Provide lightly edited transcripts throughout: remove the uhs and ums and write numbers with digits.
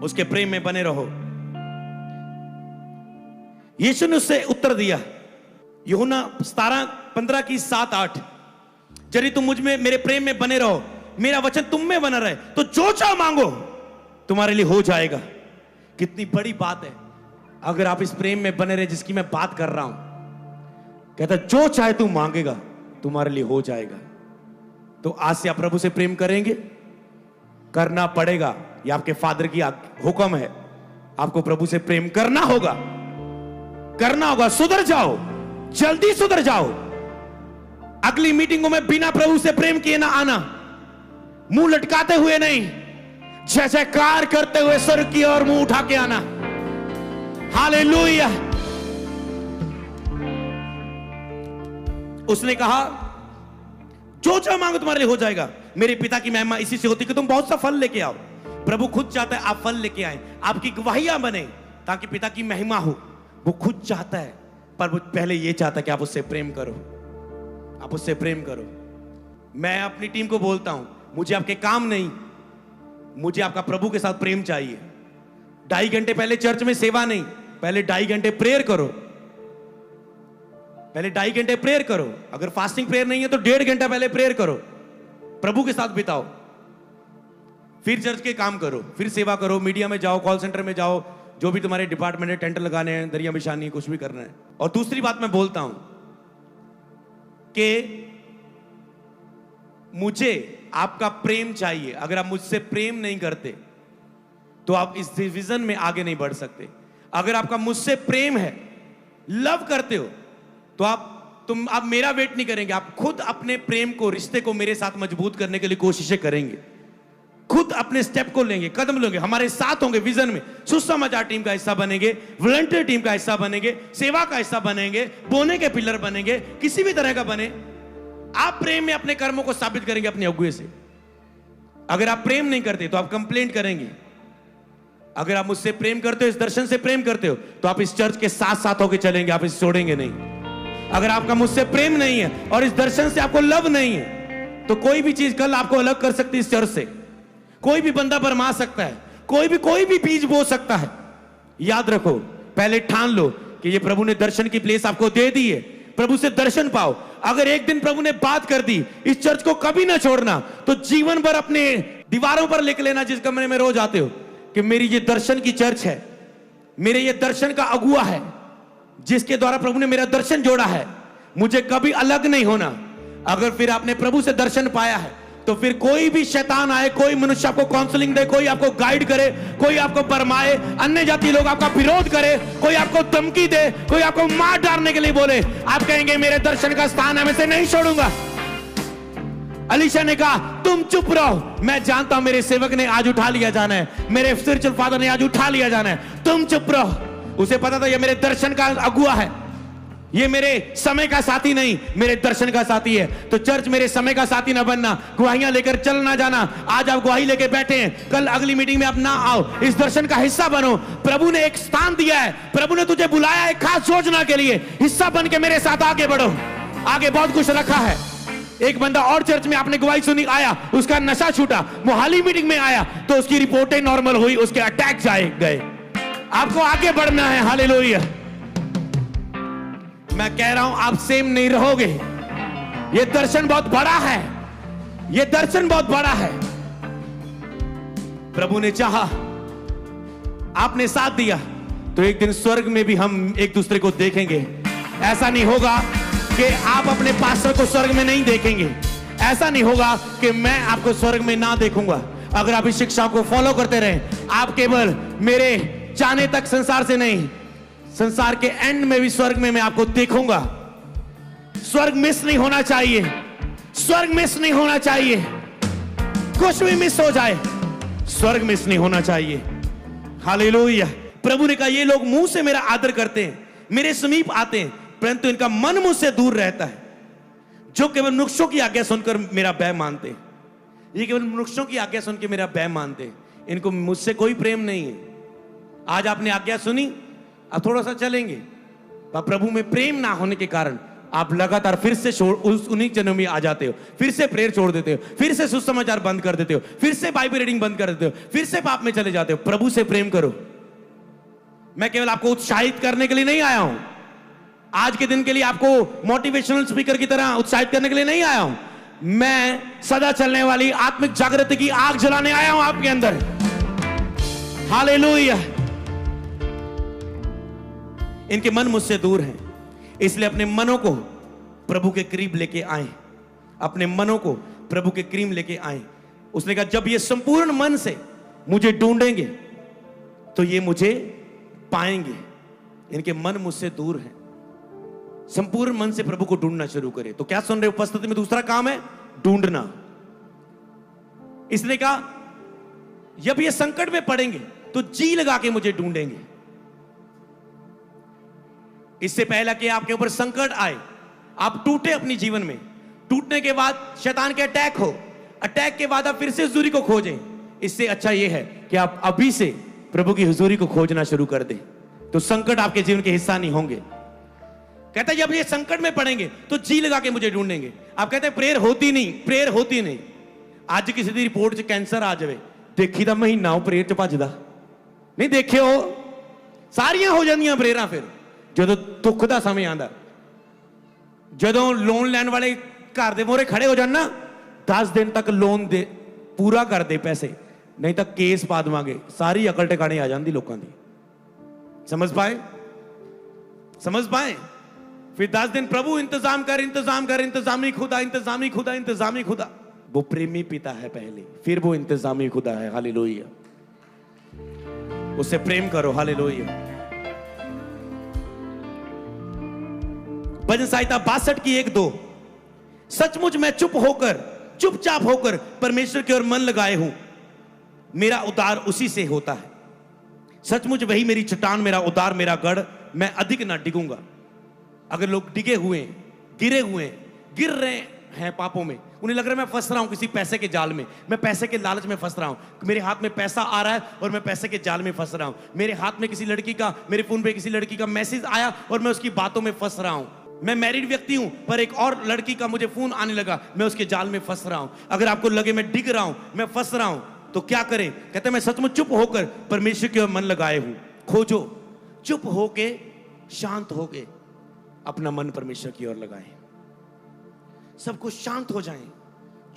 उसके प्रेम में बने रहो। यीशु ने उससे उत्तर दिया, यूहन्ना 17:15 की 7-8, यदि तुम मुझ में मेरे प्रेम में बने रहो, मेरा वचन तुम में बना रहे, तो जो चाहो मांगो तुम्हारे लिए हो जाएगा। कितनी बड़ी बात है। अगर आप इस प्रेम में बने रहे जिसकी मैं बात कर रहा हूं, कहता जो चाहे तू मांगेगा तुम्हारे लिए हो जाएगा। तो आज से आप प्रभु से प्रेम करेंगे, करना पड़ेगा, यह आपके फादर की हुक्म है। आपको प्रभु से प्रेम करना होगा, करना होगा। सुधर जाओ, जल्दी सुधर जाओ। अगली मीटिंगों में बिना प्रभु से प्रेम किए ना आना, मुंह लटकाते हुए नहीं, जय जयकार करते हुए स्वर्ग की ओर मुंह उठा के आना। हालेलुया। उसने कहा जो चाहो मांगो तुम्हारे लिए हो जाएगा। मेरे पिता की महिमा इसी से होती कि तुम बहुत सा फल लेके आओ। प्रभु खुद चाहता है आप फल लेके आए, आपकी गवाहियां बने, ताकि पिता की महिमा हो। वो खुद चाहता है, पर वो पहले ये चाहता है कि आप उससे प्रेम करो, आप उससे प्रेम करो। मैं अपनी टीम को बोलता हूं, मुझे आपके काम नहीं, मुझे आपका प्रभु के साथ प्रेम चाहिए। 2.5 घंटे पहले चर्च में सेवा नहीं, पहले 2.5 घंटे प्रेयर करो, पहले 2.5 घंटे प्रेयर करो। अगर फास्टिंग प्रेयर नहीं है तो 1.5 घंटा पहले प्रेयर करो, प्रभु के साथ बिताओ, फिर चर्च के काम करो, फिर सेवा करो, मीडिया में जाओ, कॉल सेंटर में जाओ, जो भी तुम्हारे डिपार्टमेंट है, टेंट लगाने हैं, दरिया बिछानी है, कुछ भी करना है। और दूसरी बात मैं बोलता हूं कि मुझे आपका प्रेम चाहिए। अगर आप मुझसे प्रेम नहीं करते तो आप इस डिवीजन में आगे नहीं बढ़ सकते। अगर आपका मुझसे प्रेम है, लव करते हो, तो आप मेरा वेट नहीं करेंगे, आप खुद अपने प्रेम को, रिश्ते को मेरे साथ मजबूत करने के लिए कोशिशें करेंगे, खुद अपने स्टेप को लेंगे, कदम लेंगे, हमारे साथ होंगे विजन में। सुसमाचार टीम का हिस्सा बनेंगे, वॉलंटियर टीम का हिस्सा बनेंगे, सेवा का हिस्सा बनेंगे, बोने के पिलर बनेंगे, किसी भी तरह का बने। आप प्रेम में अपने कर्मों को साबित करेंगे अपने अगुए से। अगर आप प्रेम नहीं करते तो आप कंप्लेंट करेंगे। अगर आप मुझसे प्रेम करते हो, इस दर्शन से प्रेम करते हो, तो आप इस चर्च के साथ साथ होकर चलेंगे, आप इसे छोड़ेंगे नहीं। अगर आपका मुझसे प्रेम नहीं है और इस दर्शन से आपको लव नहीं है, तो कोई भी चीज कल आपको अलग कर सकती है इस चर्च से। कोई भी बंदा भरमा सकता है, कोई भी बीज बो सकता है। याद रखो, पहले ठान लो कि ये प्रभु ने दर्शन की प्लेस आपको दे दी है, प्रभु से दर्शन पाओ। अगर एक दिन प्रभु ने बात कर दी, इस चर्च को कभी ना छोड़ना, तो जीवन भर अपने दीवारों पर लिख लेना, जिस कमरे में रोज आते हो, कि मेरी ये दर्शन की चर्च है, मेरे ये दर्शन का अगुआ है, जिसके द्वारा प्रभु ने मेरा दर्शन जोड़ा है, मुझे कभी अलग नहीं होना। अगर फिर आपने प्रभु से दर्शन पाया है, तो फिर कोई भी शैतान आए, कोई मनुष्य आपको काउंसलिंग दे, कोई आपको गाइड करे, कोई आपको भरमाए, अन्य जाति लोग आपका विरोध करे, कोई आपको धमकी दे, कोई आपको मार डालने के लिए बोले, आप कहेंगे मेरे दर्शन का स्थान है, मैं इसे नहीं छोड़ूंगा। अलीशा ने कहा तुम चुप रहो, मैं जानता हूं मेरे सेवक ने आज उठा लिया जाना है, मेरे स्पिरिचुअल फादर ने आज उठा लिया जाना है, तुम चुप रहो। उसे पता था ये मेरे दर्शन का अगुआ है, ये मेरे समय का साथी नहीं, मेरे दर्शन का साथी है। तो चर्च मेरे समय का साथी ना बनना, गवाहियां लेकर चल ना जाना। आज आप गवाही लेके बैठे हैं, कल अगली मीटिंग में आप ना आओ, इस दर्शन का हिस्सा बनो। प्रभु ने एक स्थान दिया है, प्रभु ने तुझे बुलाया है खास योजना के लिए, हिस्सा बन के मेरे साथ आगे बढ़ो। आगे बहुत कुछ रखा है। एक बंदा और चर्च में आपने गवाही सुनी, आया, उसका नशा छूटा, मोहाली मीटिंग में आया तो उसकी रिपोर्टें नॉर्मल हुई, उसके अटैक जाए गए। आपको आगे बढ़ना है। हालेलुया। मैं कह रहा हूं आप सेम नहीं रहोगे। ये दर्शन बहुत बड़ा है, ये दर्शन बहुत बड़ा है। प्रभु ने चाहा, आपने साथ दिया, तो एक दिन स्वर्ग में भी हम एक दूसरे को देखेंगे। ऐसा नहीं होगा कि आप अपने पास्टर को स्वर्ग में नहीं देखेंगे, ऐसा नहीं होगा कि मैं आपको स्वर्ग में ना देखूंगा। अगर आप इस शिक्षा को फॉलो करते रहे, आप केवल मेरे जाने तक संसार से नहीं, संसार के एंड में भी स्वर्ग में मैं आपको देखूंगा। स्वर्ग मिस नहीं होना चाहिए, स्वर्ग मिस नहीं होना चाहिए। कुछ भी मिस हो जाए, स्वर्ग मिस नहीं होना चाहिए। हालेलुया। प्रभु ने कहा ये लोग मुंह से मेरा आदर करते हैं, मेरे समीप आते हैं, परंतु इनका मन मुझसे दूर रहता है। जो केवल मनुष्यों की आज्ञा सुनकर मेरा भय मानते हैं, ये केवल मनुष्यों की आज्ञा सुन के मेरा भय मानते हैं, इनको मुझसे कोई प्रेम नहीं है। आज आपने आज्ञा सुनी, अब थोड़ा सा चलेंगे, पर प्रभु में प्रेम ना होने के कारण आप लगातार फिर से उन्हीं चरणों में आ जाते हो, फिर से प्रेयर छोड़ देते हो, फिर से सुसमाचार बंद कर देते हो, फिर से बाइबल रीडिंग बंद कर देते हो, फिर से पाप में चले जाते हो। प्रभु से प्रेम करो। मैं केवल आपको उत्साहित करने के लिए नहीं आया हूं, आज के दिन के लिए आपको मोटिवेशनल स्पीकर की तरह उत्साहित करने के लिए नहीं आया हूं। मैं सदा चलने वाली आत्मिक जागृति की आग जलाने आया हूं आपके अंदर। हालेलुया। इनके मन मुझसे दूर हैं, इसलिए अपने मनों को प्रभु के करीब लेके आए, अपने मनों को प्रभु के करीब लेके आए। उसने कहा जब ये संपूर्ण मन से मुझे ढूंढेंगे तो ये मुझे पाएंगे। इनके मन मुझसे दूर हैं, संपूर्ण मन से प्रभु को ढूंढना शुरू करें। तो क्या सुन रहे? उपस्थिति में दूसरा काम है ढूंढना। इसने कहा जब ये संकट में पड़ेंगे तो जी लगा के मुझे ढूंढेंगे। इससे पहला कि आपके ऊपर संकट आए, आप टूटे अपनी जीवन में, टूटने के बाद शैतान के अटैक हो, अटैक के बाद आप फिर से हुजूरी को खोजें, इससे अच्छा यह है कि आप अभी से प्रभु की हुजूरी को खोजना शुरू कर दें, तो संकट आपके जीवन के हिस्सा नहीं होंगे। कहता है जब ये संकट में पड़ेंगे तो जी लगा के मुझे ढूंढेंगे। आप कहते हैं प्रेयर होती नहीं, प्रेयर होती नहीं। आज किसी दी रिपोर्ट च कैंसर आ जाए, देखी दा महीना हो प्रेयर च भजदा नहीं, देखे हो सारियां हो जांदियां प्रेयरां। फिर ਜਦੋਂ दुख ਦਾ समय आंदा, ਜਦੋਂ लोन लैन वाले घर दे मोहरे खड़े हो जान ना, 10 दिन तक लोन दे पूरा कर दे पैसे, नहीं तो केस पा देवांगे। सारी अकल टिकाने आ जाती लोगों की। समझ पाए? समझ पाए? फिर 10 दिन प्रभु इंतजाम कर, इंतजाम कर, इंतजामी खुदा, इंतजामी खुदा, इंतजामी खुदा। वो प्रेमी पिता है पहले, फिर वो इंतजामी खुदा है। हालेलुया। उससे प्रेम करो। हालेलुया। भजन संहिता 62 की 1-2। सचमुच मैं चुपचाप होकर परमेश्वर की ओर मन लगाए हूं, मेरा उद्धार उसी से होता है। सचमुच वही मेरी चट्टान, मेरा उद्धार, मेरा गढ़, मैं अधिक ना डिगूंगा। अगर लोग डिगे हुए, गिर रहे हैं पापों में, उन्हें लग रहा है मैं फंस रहा हूं किसी पैसे के जाल में, मैं पैसे के लालच में फंस रहा हूं, मेरे हाथ में पैसा आ रहा है और मैं पैसे के जाल में फंस रहा हूं, मेरे हाथ में किसी लड़की का, मेरे फोन पे किसी लड़की का मैसेज आया और मैं उसकी बातों में फंस रहा हूं, मैं मैरिड व्यक्ति हूं पर एक और लड़की का मुझे फोन आने लगा, मैं उसके जाल में फंस रहा हूं। अगर आपको लगे मैं डिग रहा हूं, मैं फंस रहा हूं, तो क्या करें? कहते हैं मैं सचमुच चुप होकर परमेश्वर की ओर मन लगाए हूं। खोजो, चुप होके, शांत होके अपना मन परमेश्वर की ओर लगाएं। सब कुछ शांत हो जाएं,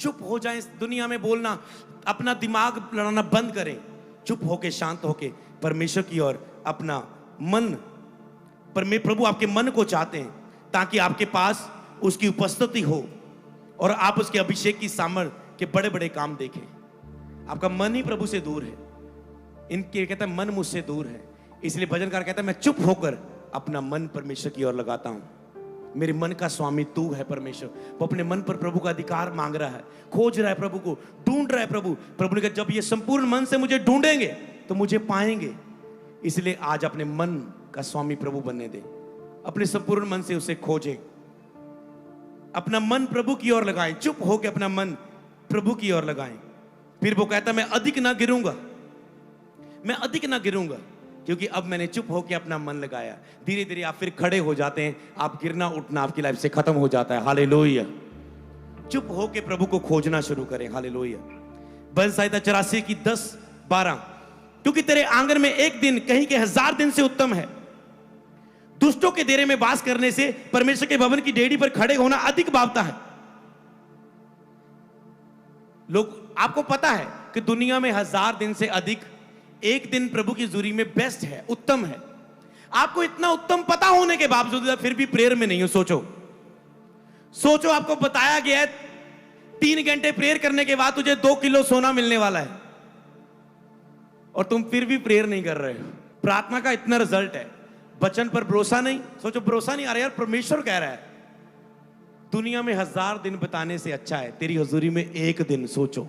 चुप हो जाएं, दुनिया में बोलना, अपना दिमाग लड़ाना बंद करें। चुप होके, शांत होके परमेश्वर की ओर अपना मन, प्रभु आपके मन को चाहते हैं ताकि आपके पास उसकी उपस्थिति हो और आप उसके अभिषेक की सामर्थ के बड़े बड़े काम देखें। आपका मन ही प्रभु से दूर है। इनके कहता है मन मुझसे दूर है, इसलिए भजनकार कहता है मैं चुप होकर अपना मन परमेश्वर की ओर लगाता हूं। मेरे मन का स्वामी तू है परमेश्वर। वो अपने मन पर प्रभु का अधिकार मांग रहा है, खोज रहा है प्रभु को, ढूंढ रहा है प्रभु। प्रभु ने कहा जब ये संपूर्ण मन से मुझे ढूंढेंगे तो मुझे पाएंगे। इसलिए आज अपने मन का स्वामी प्रभु बनने दे, अपने संपूर्ण मन से उसे खोजें, अपना मन प्रभु की ओर लगाएं, चुप होकर अपना मन प्रभु की ओर लगाएं। फिर वो कहता मैं अधिक ना गिरूंगा, मैं अधिक ना गिरूंगा, क्योंकि अब मैंने चुप होकर अपना मन लगाया। धीरे धीरे आप फिर खड़े हो जाते हैं, आप गिरना उठना आपकी लाइफ से खत्म हो जाता है। हालेलुया। चुप होकर प्रभु को खोजना शुरू करें। हालेलुया। भजन संहिता 84 की 10-12। क्योंकि तेरे आंगन में एक दिन कहीं के 1000 दिन से उत्तम है। दुष्टों के डेरे में वास करने से परमेश्वर के भवन की डेड़ी पर खड़े होना अधिक भावता है। लोग, आपको पता है कि दुनिया में 1000 दिन से अधिक एक दिन प्रभु की हुजूरी में बेस्ट है, उत्तम है। आपको इतना उत्तम पता होने के बावजूद फिर भी प्रेयर में नहीं हो। सोचो आपको बताया गया है 3 घंटे प्रेयर करने के बाद तुझे 2 किलो सोना मिलने वाला है और तुम फिर भी प्रेयर नहीं कर रहे हो। प्रार्थना का इतना रिजल्ट है, वचन पर भरोसा नहीं। सोचो भरोसा नहीं आ रहा यार, परमेश्वर कह रहा है दुनिया में 1000 दिन बिताने से अच्छा है तेरी हुजूरी में एक दिन। सोचो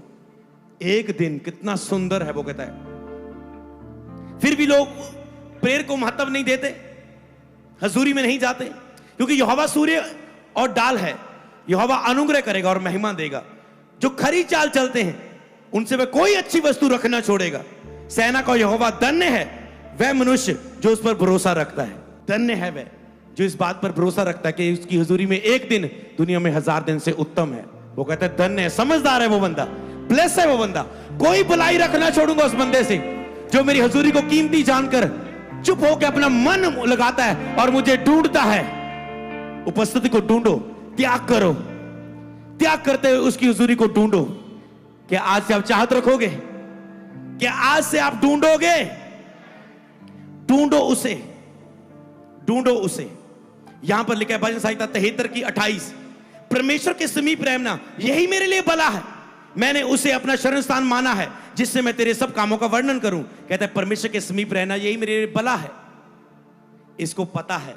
एक दिन कितना सुंदर है। वो कहता है फिर भी लोग प्रेयर को महत्व नहीं देते, हुजूरी में नहीं जाते, क्योंकि यहोवा सूर्य और डाल है, यहोवा अनुग्रह करेगा और महिमा देगा। जो खरी चाल चलते हैं उनसे वह कोई अच्छी वस्तु रखना छोड़ेगा। सेना का यहोवा धन्य है वह मनुष्य जो उस पर भरोसा रखता है। धन्य है वह जो इस बात पर भरोसा रखता है कि उसकी हुजूरी में एक दिन दुनिया में 1000 दिन से उत्तम है, वो कहता है धन्य है, समझदार है वो बंदा, ब्लेस है वो बंदा। कोई भलाई रखना छोड़ूंगा उस बंदे से जो मेरी हुजूरी को कीमती जानकर चुप होकर अपना मन लगाता है और मुझे ढूंढता है। उपस्थिति को ढूंढो, त्याग करो, त्याग करते हुए उसकी हुजूरी को ढूंढो। क्या आज से आप चाहत रखोगे? क्या आज से आप ढूंढोगे? ढूंढो उसे, ढूंढो उसे। यहां पर लिखा है भजन संहिता 73 की 28, परमेश्वर के समीप रहना यही मेरे लिए भला है, मैंने उसे अपना शरण स्थान माना है, जिससे मैं तेरे सब कामों का वर्णन करूं। कहता है परमेश्वर के समीप रहना यही मेरे लिए भला है। इसको पता है,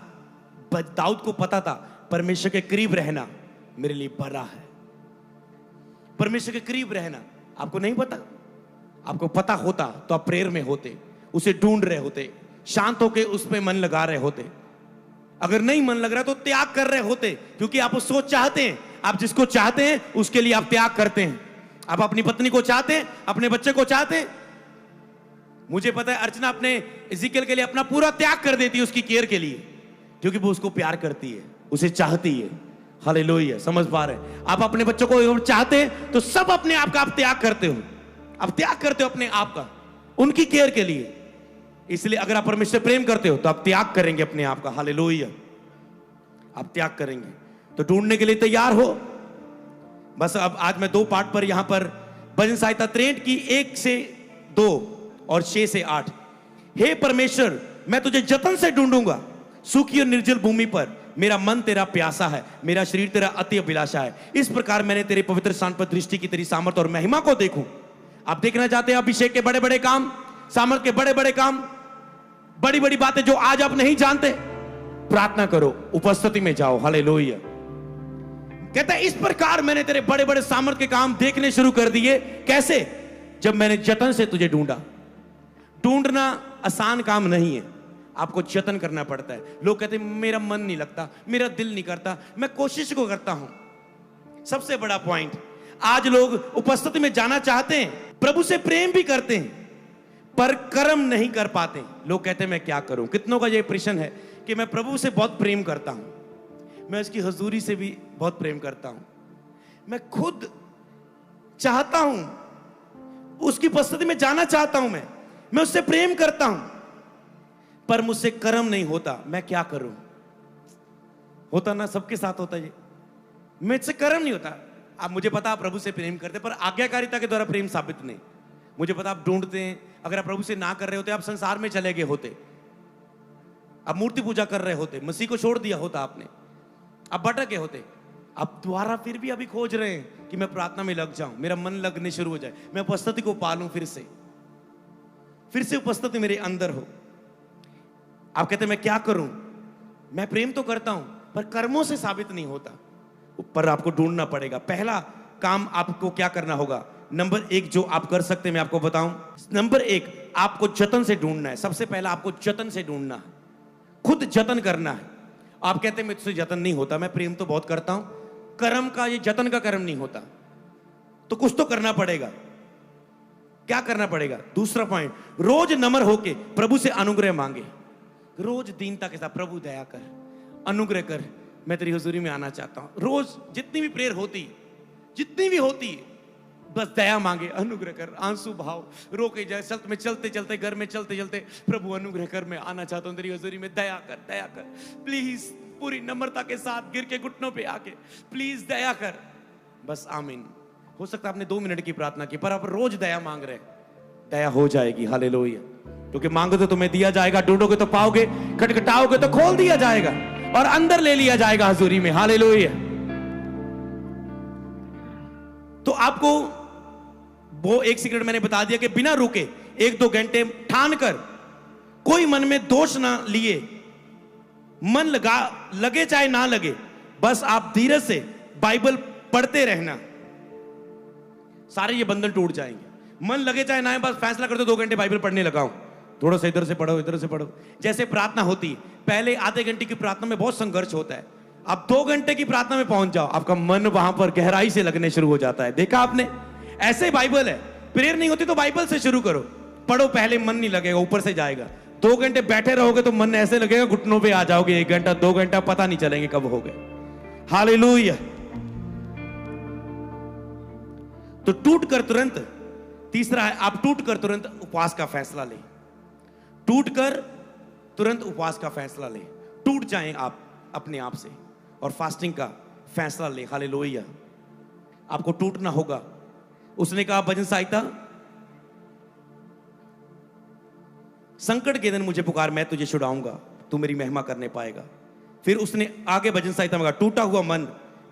दाऊद को पता था परमेश्वर के करीब रहना मेरे लिए भला है। परमेश्वर के करीब रहना आपको नहीं पता? आपको पता होता तो आप प्रेयर में होते, उसे ढूंढ रहे होते, शांत होके उस पे मन लगा रहे होते। अगर नहीं मन लग रहा तो त्याग कर रहे होते, क्योंकि आप उसको चाहते हैं। आप जिसको चाहते हैं उसके लिए आप त्याग करते हैं। आप अपनी पत्नी को चाहते हैं, अपने बच्चे को चाहते हैं। मुझे पता है अर्चना अपने इज़िकियल के लिए अपना पूरा त्याग कर देती है उसकी केयर के लिए, क्योंकि वो उसको प्यार करती है, उसे चाहती है। हालेलुया, समझ पा रहे हैं? आप अपने बच्चों को चाहते हैं तो सब अपने आप का आप त्याग करते हो, आप त्याग करते हो अपने आप का उनकी केयर के लिए। इसलिए अगर आप परमेश्वर प्रेम करते हो तो आप त्याग करेंगे अपने आप का। हालेलुया, आप त्याग करेंगे। तो ढूंढने के लिए तैयार हो। बस अब आज मैं 2 पार्ट पर यहां पर भजन संहिता 63 की 1 से 2 और 6 से 8। हे परमेश्वर, मैं तुझे जतन से ढूंढूंगा, सूखी और निर्जल भूमि पर मेरा मन तेरा प्यासा है, मेरा शरीर तेरा अति अभिलाषा है। इस प्रकार मैंने तेरे पवित्र स्थान पर दृष्टि की, तेरी सामर्थ और महिमा को देखूं। आप देखना चाहते हैं अभिषेक के बड़े बड़े काम, सामर्थ के बड़े बड़े काम, बड़ी बड़ी बातें जो आज आप नहीं जानते? प्रार्थना करो, उपस्थिति में जाओ। हालेलुया। कहता है इस प्रकार मैंने तेरे बड़े बड़े सामर्थ के काम देखने शुरू कर दिए। कैसे? जब मैंने जतन से तुझे ढूंढा। ढूंढना आसान काम नहीं है, आपको जतन करना पड़ता है। लोग कहते हैं मेरा मन नहीं लगता, मेरा दिल नहीं करता, मैं कोशिश को करता हूं। सबसे बड़ा पॉइंट, आज लोग उपस्थिति में जाना चाहते हैं, प्रभु से प्रेम भी करते हैं, पर कर्म नहीं कर पाते। लोग कहते हैं मैं क्या करूं? कितनों का ये प्रश्न है कि मैं प्रभु से बहुत प्रेम करता हूं, मैं उसकी हुजूरी से भी बहुत प्रेम करता हूं, मैं खुद चाहता हूं उसकी उपस्थिति में जाना चाहता हूं, मैं उससे प्रेम करता हूं, पर मुझसे कर्म नहीं होता, मैं क्या करूं? होता ना, सबके साथ होता है, मुझसे कर्म नहीं होता। आप, मुझे पता आप प्रभु से प्रेम करते, पर आज्ञाकारिता के द्वारा प्रेम साबित नहीं। मुझे पता आप ढूंढते हैं, अगर आप प्रभु से ना कर रहे होते आप संसार में चले गए होते, आप मूर्ति पूजा कर रहे होते, मसीह को छोड़ दिया होता आपने, आप भटक गए होते। आप दोबारा फिर भी अभी खोज रहे हैं कि मैं प्रार्थना में लग जाऊं, मेरा मन लगने शुरू हो जाए, मैं उपस्थिति को पालूं, फिर से उपस्थिति मेरे अंदर हो। आप कहते हैं मैं क्या करूं? मैं प्रेम तो करता हूं पर कर्मों से साबित नहीं होता, पर आपको ढूंढना पड़ेगा। पहला काम आपको क्या करना होगा? नंबर 1 जो आप कर सकते हैं मैं आपको बताऊं। नंबर 1, आपको जतन से ढूंढना है। सबसे पहला आपको जतन से ढूंढना है, खुद जतन करना है। आप कहते हैं मुझसे जतन नहीं होता, मैं प्रेम तो बहुत करता हूं, कर्म का, ये जतन का कर्म नहीं होता, तो कुछ तो करना पड़ेगा। क्या करना पड़ेगा? दूसरा पॉइंट, रोज नम्र होके प्रभु से अनुग्रह मांगे। रोज दीनता के साथ, प्रभु दया कर, अनुग्रह कर, मैं तेरी हुजूरी में आना चाहता हूं। रोज जितनी भी प्रेयर होती, जितनी भी होती, बस दया मांगे, अनुग्रह कर, आंसू भाव रोके जाए, चलते चलते घर में चलते चलते, प्रभु अनुग्रह कर, मैं आना चाहता हूं तेरी हुजूरी में, दया कर, दया कर, प्लीज। पूरी नम्रता के साथ गिर के घुटनों पे आके, प्लीज दया कर, बस आमीन। हो सकता है आपने 2 मिनट की प्रार्थना की, पर आप रोज दया मांग रहे, दया हो जाएगी। हालेलुया। क्योंकि मांगोगे तो तुम्हें दिया जाएगा, ढूंढोगे तो पाओगे, खटखटाओगे तो खोल दिया जाएगा और अंदर ले लिया जाएगा हुजूरी में। हालेलुया। तो आपको वो एक सीक्रेट मैंने बता दिया कि बिना रुके 1-2 घंटे ठान कर, कोई मन में दोष ना लिए, मन लगे चाहे ना लगे, बस आप धीरज से बाइबल पढ़ते रहना, सारे ये बंधन टूट जाएंगे। मन लगे चाहे ना, बस फैसला कर दो 2 घंटे बाइबल पढ़ने लगाओ, थोड़ा सा इधर से पढ़ो, इधर से पढ़ो। जैसे प्रार्थना होती, पहले आधे घंटे की प्रार्थना में बहुत संघर्ष होता है, आप 2 घंटे की प्रार्थना में पहुंच जाओ, आपका मन वहां पर गहराई से लगने शुरू हो जाता है। देखा आपने? ऐसे बाइबल है, प्रेयर नहीं होती तो बाइबल से शुरू करो, पढ़ो, पहले मन नहीं लगेगा, ऊपर से जाएगा, 2 घंटे बैठे रहोगे तो मन ऐसे लगेगा घुटनों पे आ जाओगे। 1 घंटा 2 घंटा पता नहीं चलेंगे कब हो गए। हालेलुया। तो टूट कर तुरंत, तीसरा है आप टूट कर तुरंत उपवास का फैसला लें। टूट कर तुरंत उपवास का फैसला लें। टूट जाएं आप अपने आप से और फास्टिंग का फैसला लें। हालेलुया। आपको टूटना होगा। उसने कहा भजन संहिता, संकट के दिन मुझे पुकार, मैं तुझे छुड़ाऊंगा, तू मेरी महिमा करने पाएगा। फिर उसने आगे भजन संहिता में कहा, टूटा हुआ मन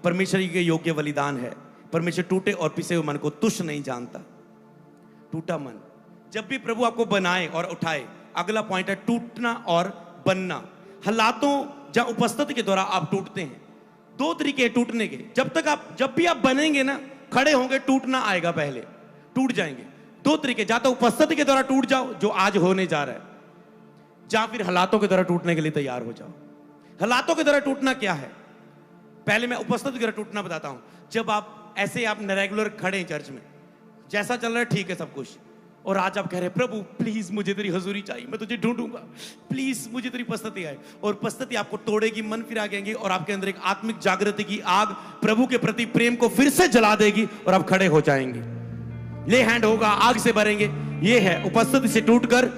परमेश्वर के योग्य बलिदान है। परमेश्वर टूटे और पिसे हुए मन को तुच्छ नहीं जानता। टूटा मन, जब भी प्रभु आपको बनाए और उठाए, अगला पॉइंट है टूटना और बनना। हालातों या उपस्थिति के द्वारा आप टूटते हैं। 2 तरीके हैं टूटने के। जब भी आप बनेंगे ना, खड़े होंगे, टूटना आएगा, पहले टूट जाएंगे। 2 तरीके, या तो उपस्थिति के द्वारा टूट जाओ जो आज होने जा रहा है, या फिर हालातों के द्वारा टूटने के लिए तैयार हो जाओ। हालातों के द्वारा टूटना क्या है? पहले मैं उपस्थिति के द्वारा टूटना बताता हूं। जब आप ऐसे रेगुलर खड़े हैं चर्च में, जैसा चल रहा है ठीक है सब कुछ, और आज आप कह रहे हैं प्रभु प्लीज मुझे तेरी हजूरी चाहिए, मैं तुझे ढूंढूंगा, प्लीज मुझे तेरी उपस्थिति आए। और उपस्थिति आपको तोड़ेगी, मन फिरा देंगे, और आपके अंदर एक आत्मिक जागृति की आग प्रभु के प्रति प्रेम को फिर से जला देगी और आप खड़े हो जाएंगे। ले हैंड होगा, आग से भरेंगे। ये है उपस्थिति से टूटकर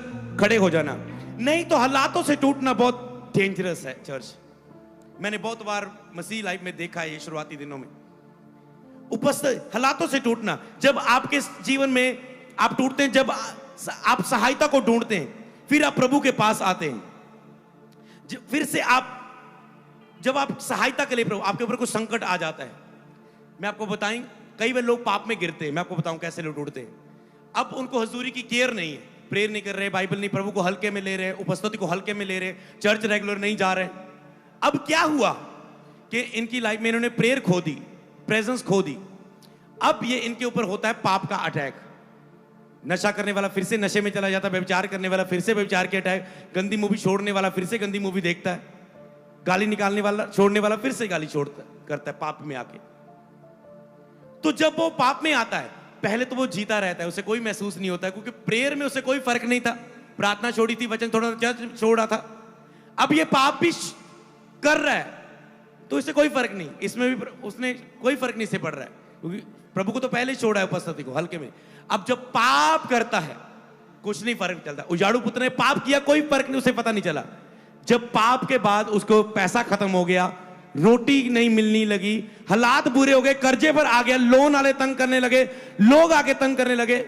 खड़े हो जाना। नहीं तो हालातों से टूटना बहुत डेंजरस है। चर्च मैंने बहुत बार मसीह लाइफ में देखा है, ये शुरुआती दिनों में उपस्थित हालातों से टूटना। जब आपके जीवन में आप टूटते हैं, जब आप सहायता को ढूंढते हैं, फिर आप प्रभु के पास आते हैं, फिर से जब आप सहायता के लिए प्रभु, आपके ऊपर कुछ संकट आ जाता है। मैं आपको बताएं, कई बार लोग पाप में गिरते हैं। मैं आपको बताऊं कैसे लोग टूटते हैं। अब उनको हजूरी की केयर नहीं है, प्रेयर नहीं कर रहे, बाइबल नहीं, प्रभु को हल्के में ले रहे, उपस्थिति को हल्के में ले रहे, चर्च रेगुलर नहीं जा रहे। अब क्या हुआ कि इनकी लाइफ में इन्होंने प्रेयर खो दी, प्रेजेंस खो दी। अब ये इनके ऊपर होता है पाप का अटैक। नशा करने वाला फिर से नशे में चला जाता है, व्यभिचार करने वाला फिर से व्यभिचार के अटैक, गंदी मूवी छोड़ने वाला फिर से गंदी मूवी देखता है, गाली निकालने वाला छोड़ने वाला फिर से गाली छोड़ता करता है पाप में आके। तो जब वो पाप में आता है, पहले तो वो जीता रहता है, उसे कोई महसूस नहीं होता है, क्योंकि प्रेयर में उसे कोई फर्क नहीं था। प्रार्थना छोड़ी थी, वचन थोड़ा चर्च छोड़ा था। अब ये पाप भी कर रहा है तो इसे कोई फर्क नहीं, इसमें भी उसने कोई फर्क नहीं से पड़ रहा है, क्योंकि प्रभु को तो पहले ही छोड़ा है उपस्थिति को हल्के में। अब जब पाप करता है कुछ नहीं फर्क चलता। उजाड़ू पुत्र ने पाप किया, कोई फर्क नहीं, उसे पता नहीं चला। जब पाप के बाद उसको पैसा खत्म हो गया, रोटी नहीं मिलने लगी, हालात बुरे हो गए, कर्जे पर आ गया, लोन वाले तंग करने लगे, लोग आके तंग करने लगे,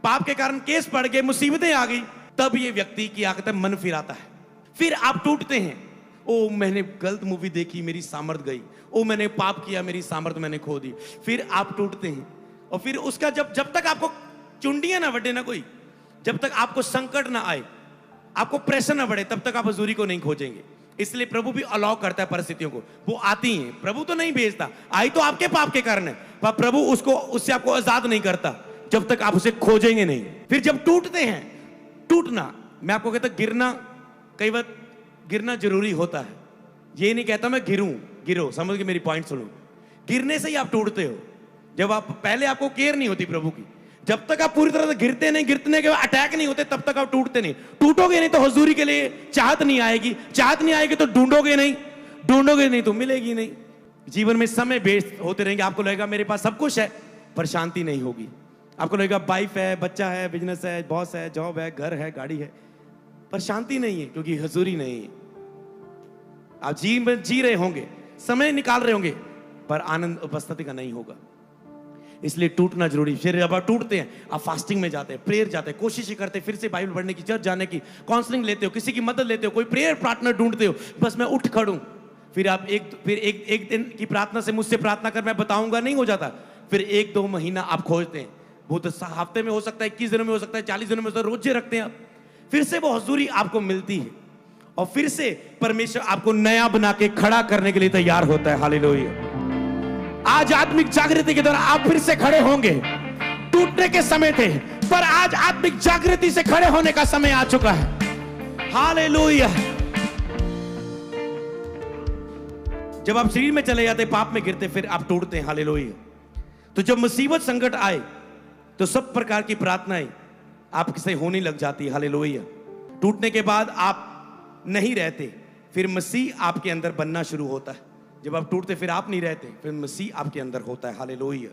पाप के कारण केस पड़ गए, मुसीबतें आ गई, तब ये व्यक्ति की आखिरत मन फिराता है। फिर आप टूटते हैं। ओ मैंने गलत मूवी देखी, मेरी सामर्थ गई। ओ मैंने पाप किया, मेरी सामर्थ मैंने खो दी। फिर आप टूटते हैं। और फिर उसका जब तक आपको चुंडियां ना बढ़े ना कोई, जब तक आपको संकट ना आए, आपको प्रेशर ना बढ़े, तब तक आप हजूरी को नहीं खोजेंगे। इसलिए प्रभु भी अलाउ करता है परिस्थितियों को, वो आती हैं। प्रभु तो नहीं भेजता, आई तो आपके पाप के कारण है, पर प्रभु उससे आपको आजाद नहीं करता जब तक आप उसे खोजेंगे नहीं। फिर जब टूटते हैं, टूटना, मैं आपको कहता गिरना, कई बार गिरना जरूरी होता है। ये नहीं कहता मैं गिरो, समझ के मेरी पॉइंट सुनो। गिरने से ही आप टूटते हो। जब आप पहले आपको केयर नहीं होती प्रभु की, जब तक आप पूरी तरह से गिरते नहीं, गिरने के बाद अटैक नहीं होते, तब तक आप टूटते नहीं। टूटोगे नहीं तो हजूरी के लिए चाहत नहीं आएगी, चाहत नहीं आएगी तो ढूंढोगे नहीं तो मिलेगी नहीं। जीवन में समय वेस्ट होते रहेंगे। आपको लगेगा मेरे पास सब कुछ है, पर शांति नहीं होगी। आपको लगेगा वाइफ है, बच्चा है, बिजनेस है, बॉस है, जॉब है, घर है, गाड़ी है, पर शांति नहीं है, क्योंकि हजूरी नहीं है। आप जी रहे होंगे, समय निकाल रहे होंगे, पर आनंद उपस्थिति का नहीं होगा। इसलिए टूटना जरूरी। फिर जब आप टूटते हैं, आप फास्टिंग में जाते हैं, प्रेयर जाते हैं, कोशिश करते हैं फिर से बाइबल पढ़ने की, चर्च जाने की, काउंसलिंग लेते हो, किसी की मदद लेते हो, कोई प्रेयर पार्टनर ढूंढते हो, बस मैं उठ खड़ूं। फिर आप एक दिन की प्रार्थना से मुझसे प्रार्थना कर मैं बताऊंगा नहीं हो जाता। फिर 1-2 महीना आप खोजते हैं, वो तो हफ्ते में हो सकता है, 21 दिनों में हो सकता है, 40 दिनों में हो सकता है, रोजे रखते हैं आप। फिर से वो हजूरी आपको मिलती है और फिर से परमेश्वर आपको नया बना के खड़ा करने के लिए तैयार होता है। हालेलुया। आज आत्मिक जागृति के द्वारा आप फिर से खड़े होंगे। टूटने के समय थे, पर आज आत्मिक जागृति से खड़े होने का समय आ चुका है। हालेलुया। जब आप शरीर में चले जाते, पाप में गिरते, फिर आप टूटते हैं। हालेलुया। तो जब मुसीबत संकट आए तो सब प्रकार की प्रार्थनाएं आपसे होने लग जाती है। हालेलुया। टूटने के बाद आप नहीं रहते, फिर मसीह आपके अंदर बनना शुरू होता है। जब आप टूटते फिर आप नहीं रहते, फिर मसीह आपके अंदर होता है। हालेलुया।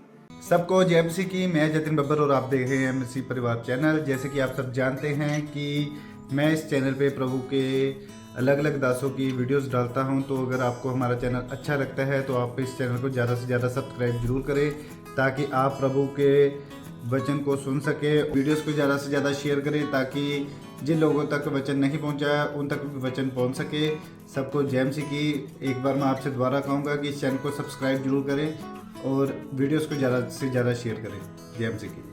सबको जय मसीह की। मैं जतिन बब्बर और आप देख रहे हैं मसीह परिवार चैनल। जैसे कि आप सब जानते हैं कि मैं इस चैनल पे प्रभु के अलग अलग दासों की वीडियोस डालता हूं, तो अगर आपको हमारा चैनल अच्छा लगता है तो आप इस चैनल को ज़्यादा से ज़्यादा सब्सक्राइब जरूर करें, ताकि आप प्रभु के वचन को सुन सके। वीडियोस को ज़्यादा से ज़्यादा शेयर करें, ताकि जिन लोगों तक वचन नहीं पहुंचा उन तक भी वचन पहुंच सके। सबको जय मसीह की। एक बार मैं आपसे दोबारा कहूँगा कि इस चैनल को सब्सक्राइब जरूर करें और वीडियोस को ज़्यादा से ज़्यादा शेयर करें। जय मसीह की।